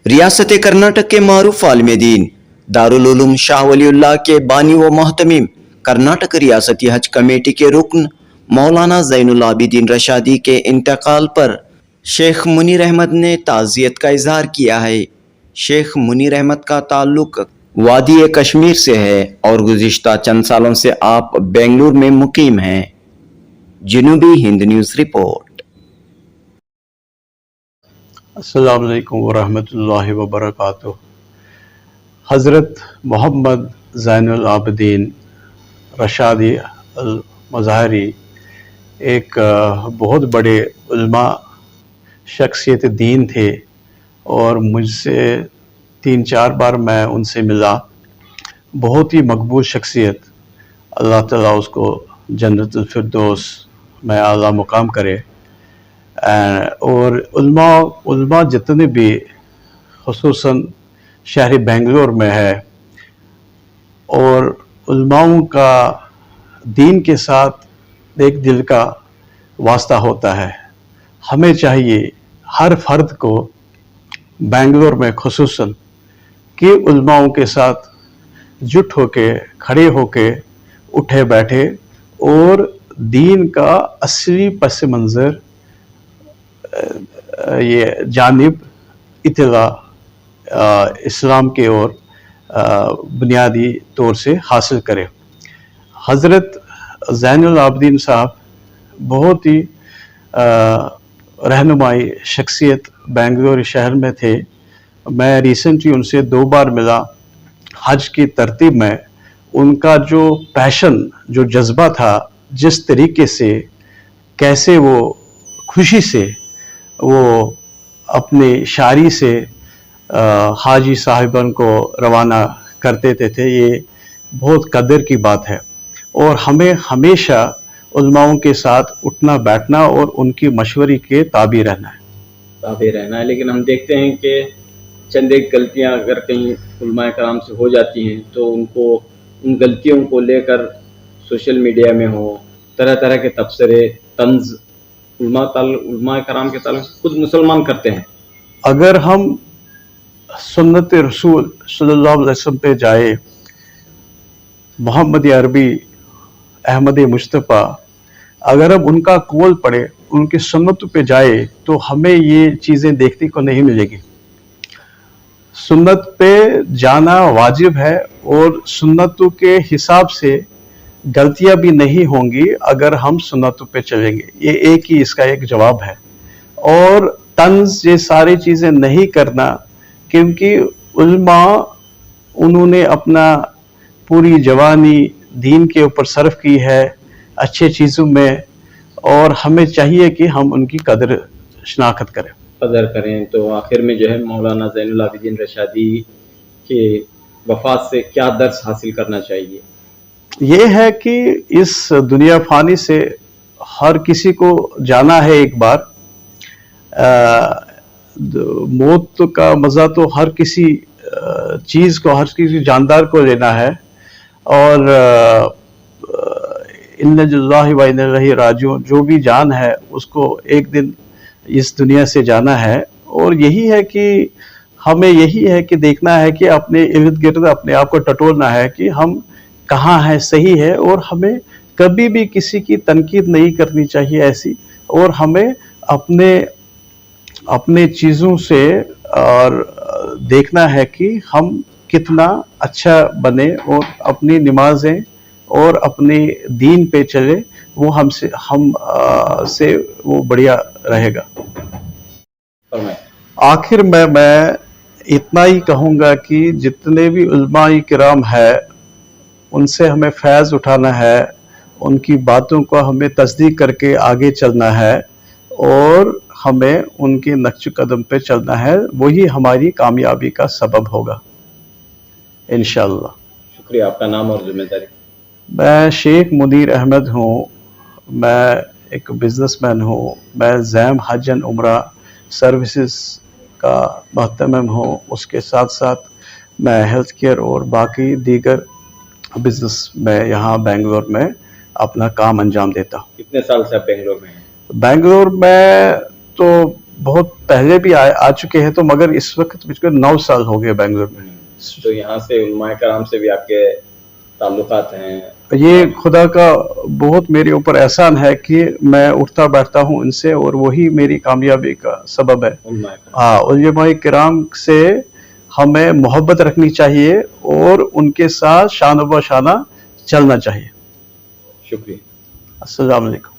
रियासत कर्नाटक के मारूफ आलिम दीन दारुल उलूम शाह वलीउल्लाह के बानी व मोहतमीम कर्नाटक रियासती हज कमेटी के रुकन मौलाना ज़ैनुल आबिदीन रशादी के इंतकाल पर शेख मुनीर अहमद ने ताज़ियत का इजहार किया है। शेख मुनीर अहमद का ताल्लुक वादी कश्मीर से है और गुज़िश्ता चंद सालों से आप बेंगलुरु में मुकीम हैं। जनूबी हिंद न्यूज़ रिपोर्ट। अस्सलाम वालेकुम वरहमतुल्लाहि वबरकातुह। हज़रत मोहम्मद ज़ैनुल आबिदीन रशादी अल मज़ाहरी एक बहुत बड़े उल्मा शख्सियत दीन थे और मुझसे 3-4 बार मैं उनसे मिला। बहुत ही मकबूल शख्सियत, अल्लाह ताला उसको जन्नतुल फिरदौस में आला मुकाम करे। और उल्मा जितने भी खुसूसन शहर बेंगलोर में है और उल्माओं का दीन के साथ एक दिल का वास्ता होता है। हमें चाहिए हर फर्द को बेंगलोर में खुसूसन कि उल्माओं के साथ जुट होके खड़े होके उठे बैठे और दीन का असली पस मंज़र ये जानिब इत्तला इस्लाम के ओर बुनियादी तौर से हासिल करे। हज़रत ज़ैनुल आबिदीन साहब बहुत ही रहनुमाई शख्सियत बेंगलोर शहर में थे। मैं रिसेंटली उनसे 2 बार मिला। हज की तरतीब में उनका जो पैशन, जो जज्बा था, जिस तरीके से कैसे वो खुशी से वो अपनी शायरी से हाजी साहिबान को रवाना करते थे, ये बहुत कदर की बात है। और हमें हमेशा उलमाओं के साथ उठना बैठना और उनकी मशवरे के ताबे रहना है। लेकिन हम देखते हैं कि चंद एक गलतियां अगर कहीं उलमाए कराम से हो जाती हैं तो उनको उन गलतियों को लेकर सोशल मीडिया में हो तरह तरह के तबसरे तंज उलमाए कराम के ताल्लुक से खुद मुसलमान करते हैं। अगर हम सुन्नत रसूल सल्लल्लाहु अलैहि वसल्लम पे जाए, मोहम्मद अरबी अहमद मुस्तफ़ा, अगर हम उनका कौल पढ़े, उनकी सुन्नत पे जाए तो हमें ये चीज़ें देखने को नहीं मिलेगी। सुन्नत पे जाना वाजिब है और सुन्नतों के हिसाब से गलतियां भी नहीं होंगी अगर हम सुन्नतों पे चलेंगे। ये एक ही इसका एक जवाब है। और तंज ये सारी चीज़ें नहीं करना, क्योंकि उल्मा उन्होंने अपना पूरी जवानी दीन के ऊपर सर्फ की है अच्छे चीज़ों में, और हमें चाहिए कि हम उनकी कदर शनाख्त करें। तो आखिर में जो है मौलाना ज़ैनुल आबिदीन रशादी के वफात से क्या दर्स हासिल करना चाहिए? ये है कि इस दुनिया फानी से हर किसी को जाना है एक बार। मौत का मज़ा तो हर किसी चीज़ को, हर किसी जानदार को लेना है। और इन्ना लिल्लाहि व इन्ना इलैहि राजिऊन, जो भी जान है उसको एक दिन इस दुनिया से जाना है। और यही है कि हमें यही है कि देखना है कि अपने इर्द गिर्द अपने आप को टटोलना है कि हम कहाँ हैं, सही है। और हमें कभी भी किसी की तनकीद नहीं करनी चाहिए ऐसी, और हमें अपने चीज़ों से और देखना है कि हम कितना अच्छा बने और अपनी नमाजें और अपने दीन पे चले, वो हम से वो बढ़िया रहेगा। आखिर में मैं इतना ही कहूँगा कि जितने भी उलमाए किराम है उनसे हमें फैज़ उठाना है, उनकी बातों को हमें तस्दीक करके आगे चलना है और हमें उनके नक्श कदम पे चलना है। वही हमारी कामयाबी का सबब होगा इंशाअल्लाह। शुक्रिया। आपका नाम और जिम्मेदारी? मैं शेख मुनीर अहमद हूँ। मैं एक बिजनेसमैन हूँ। मैं ज़ैम हज एंड उम्रा सर्विसेज का महतमिम हूँ। उसके साथ साथ मैं हेल्थ केयर और बाकी दीगर बिजनेस में यहाँ बेंगलोर में अपना काम अंजाम देता हूँ। कितने साल से आप बेंगलोर में हैं? बेंगलोर में तो بہت پہلے بھی آ چکے ہیں، تو مگر اس وقت مجھ کو 9 سال ہو گئے بنگلور میں. تو یہاں سے علماء کرام سے بھی آپ کے تعلقات ہیں؟ یہ خدا کا بہت میرے اوپر احسان ہے کہ میں اٹھتا بیٹھتا ہوں ان سے، اور وہی میری کامیابی کا سبب ہے. علماء کرام. ہاں، علماء کرام سے ہمیں محبت رکھنی چاہیے اور ان کے ساتھ شانہ بہ شانہ چلنا چاہیے. شکریہ. السلام علیکم.